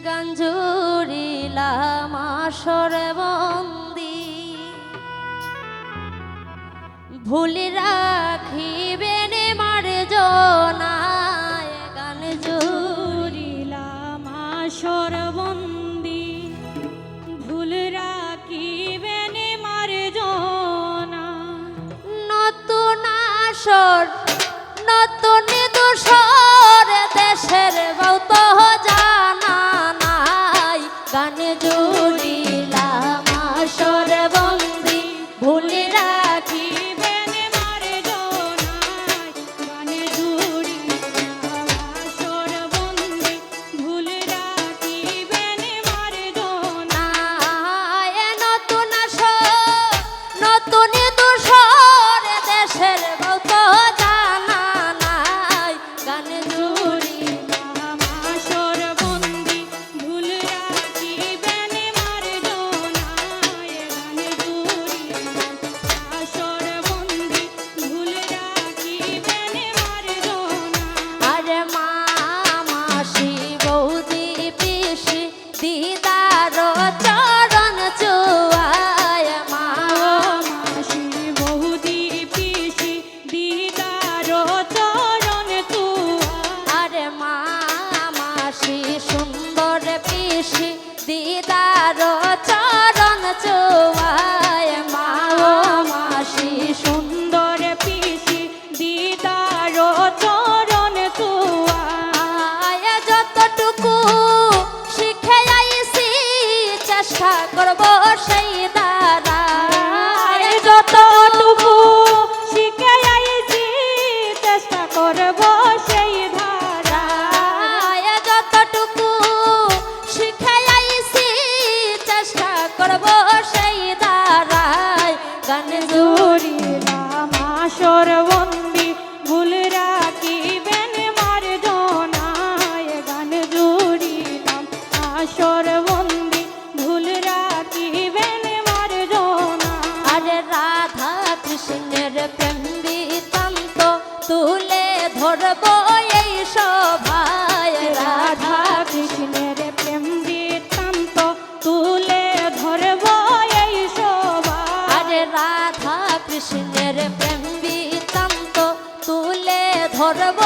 গান জুড়িলাম আসরে বন্দি ভুলি রাখিবেন মার জনায় গান জুড়িলাম আসর বন্দি ভুল রাখিবেন মার জনা নতুন আসর নতুন দোসর দেশের বহুত জানা নাই গান জুড়িলাম আসর বন্দি ভুল রাখিবেন মার জনায় গান জুড়িলাম আসর বন্দি ভুল রাখিবেন মার জনা নতুন আসর নতুন দোসর দেশের বহুত জানা নাই গান জুড়িলাম আসর বন্দি ভুল রাখিবেন মার জনায় গান জুড়িলাম আসর বন্দি ভুল রাখিবেন মার জনা আরে মাসি বৌদি পিসি দিদার চরণ চুয়ায় মাসি বহুদি পিসি দিদার চরণ তুয়া আরে মাসি সুন্দর পিসি দিদার চরণ চুয়ায় মাসি সুন্দর পিসি দিদার চরণ তুয়া যতটুকু শিখে আইছি চেষ্টা করব সেই দ্বারা যতটুকু শিখে আইছি চেষ্টা করব সেই ধারা যতটুকু শিখে আইছি চেষ্টা করব সেই দ্বারায় গান জুড়িলাম আসর বন্দি ভুল রাখিবেন মার জনায় গান জুড়িলাম আসর বন্দি ভুল রাখিবেন মার জনা আরে রাধা কৃষ্ণের প্রেম বৃত্তান্ত তুলে ধরব এই সভায় রাধা কৃষ্ণের প্রেম বৃত্তান্ত তুলে ধরব এই শোভা আরে রাধা কৃষ্ণের প্রেম বৃত্তান্ত তুলে ধরব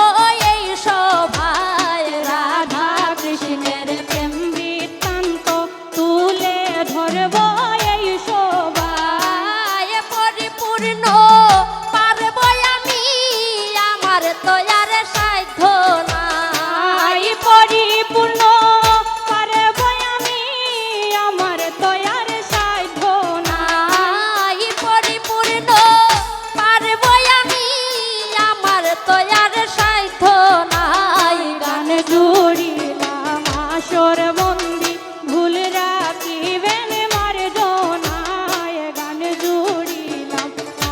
এই সভায় রাধা কৃষ্ণের প্রেম বৃত্তান্ত তুলে ধরব এই শোভা রাধায় পরিপূর্ণ পারব আমি আমার তো আর সাধ্য নাই পরিপূর্ণ পারব আমি আমার তয়ার সাধ্য নাই পরিপূর্ণ পারব আমি আমার তো আর সাধ্য নাই গান জুড়িলাম আসর বন্দি ভুল রাখিবেন মার জনায় গান জুড়িলাম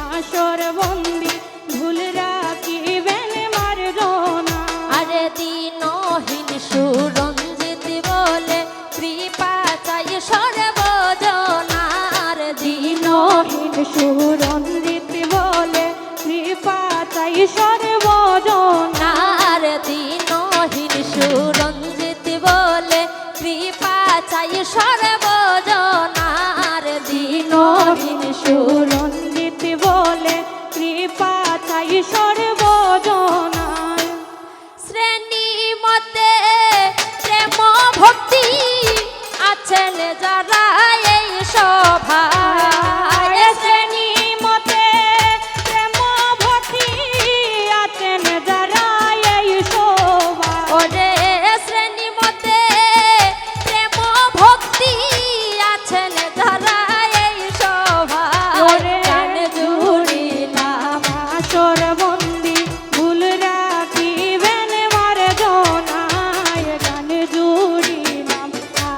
আসর বন্দি ভুল রাখিবেন মার জনা আরে দিনহীন সুরঞ্জিত বলে কৃপা চাই সর্বজনার দিনহীন সুরঞ্জিত বলে কৃপা চাই সর্বজনা আর দিনহীন সুরঞ্জিত বলে কৃপা চাই সর্বজনার দিনহীন সুরঞ্জিত বলে কৃপা চাই সর্বজনায় শ্রেণী মতে প্রেম ভক্তি আছেন যারা এই সভায় শ্রেণী মতে প্রেম ভক্তি আছেন যারা এই শোভা ওরে শ্রেণী মতে প্রেম ভক্তি আছেন যারা এই সভায় ওরে গান জুড়িলাম আসর বন্দি ভুল রাখিবেন মার জনায় গান জুড়িলাম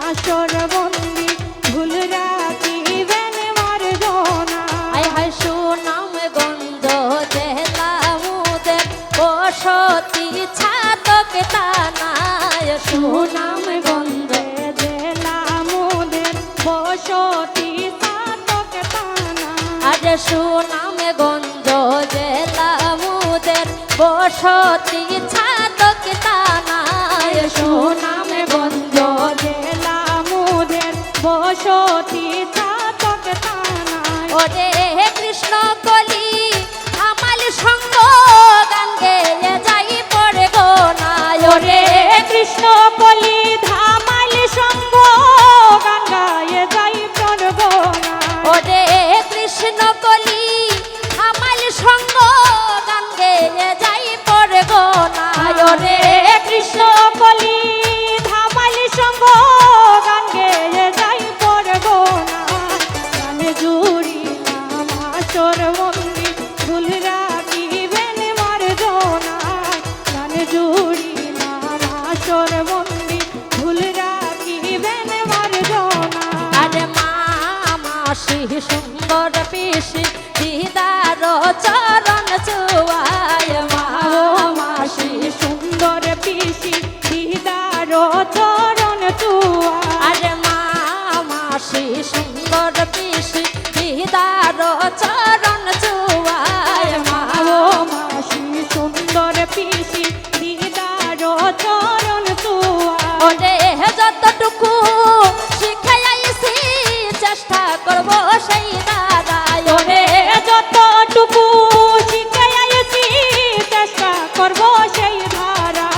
আসর বন্দি ভুল রাখিবেন মার জনায় আয় হায় সুনাম গঞ্জ জেলামুদের বসতি ছাতক তানায় সুনাম গঞ্জ জেলামুদের বসতি সাতক তানা আরে সুনাম গঞ্জ জেলামুদের বসতি ছাতক তানায় সুনাম গঞ্জ জেলামুদের বসতি চাতক তানায় ওরে কৃষ্ণ কলি আমাল সঙ্গ গান গেয়ে যাই পড়ে গো নাই ওরে কৃষ্ণ কলি ধামাল সঙ্গ গান গায়ে যাই প্রণগনা ওরে কৃষ্ণ কলি আমাল সঙ্গ গান গেয়ে যাই পড়ে গো নাই ওরে কৃষ্ণ কলি ধামাল সঙ্গ গান গেয়ে যাই প্রণগনা গান জুড়ি নাম আসর বন্দি ভুল রাখিবেন মার্জনা গান জুড়ি নাম আসর বন্দি ভুল রাখিবেন মার্জনা আরে মাসি সুন্দর পিসি দিদার চরণ চুয়ায় মা মাসি সুন্দর পিসি দিদার চরণ চুয়া আরে মাসি সুন্দর পিসি দিদার চরণ চুয়ায় মা মাসি সুন্দর পিসি দিদার চরণ চুয়া ওরে যতটুকু শিখে আইছি চেষ্টা করব সেই দাদায় ওরে যতটুকু শিখে আইছি চেষ্টা করব সেই ধারা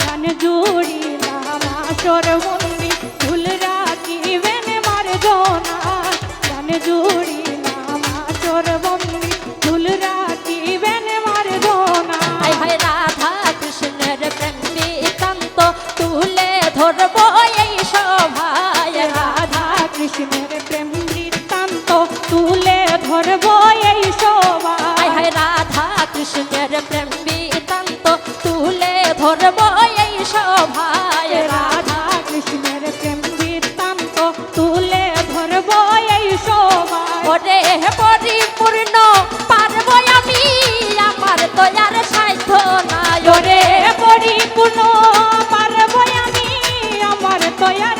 গান জুড়ি নাম আসর বন্দি ভুল রাখিবেন মার্জনা গান জুড়ি নাম আসর বন্দি ভুল রাখিবেন মার্জনা হায় হায় রাধা কৃষ্ণের প্রেম নিতান্ত তুলে ধরব এই সভায় রাধা কৃষ্ণের প্রেম বৃত্তান্ত তুলে ধরব এই সবাই হায় হায় রাধা কৃষ্ণের প্রেম নিতান্ত তুলে ধরব এই সভায় রাধা কৃষ্ণের প্রেম বৃত্তান্ত তুলে ধরব এই সবাই ওরে পরিপূর্ণ পারব আমি আমার দয়ার সাধ্য নাই ওরে পরিপূর্ণ পারব আমি আমার তৈয়ার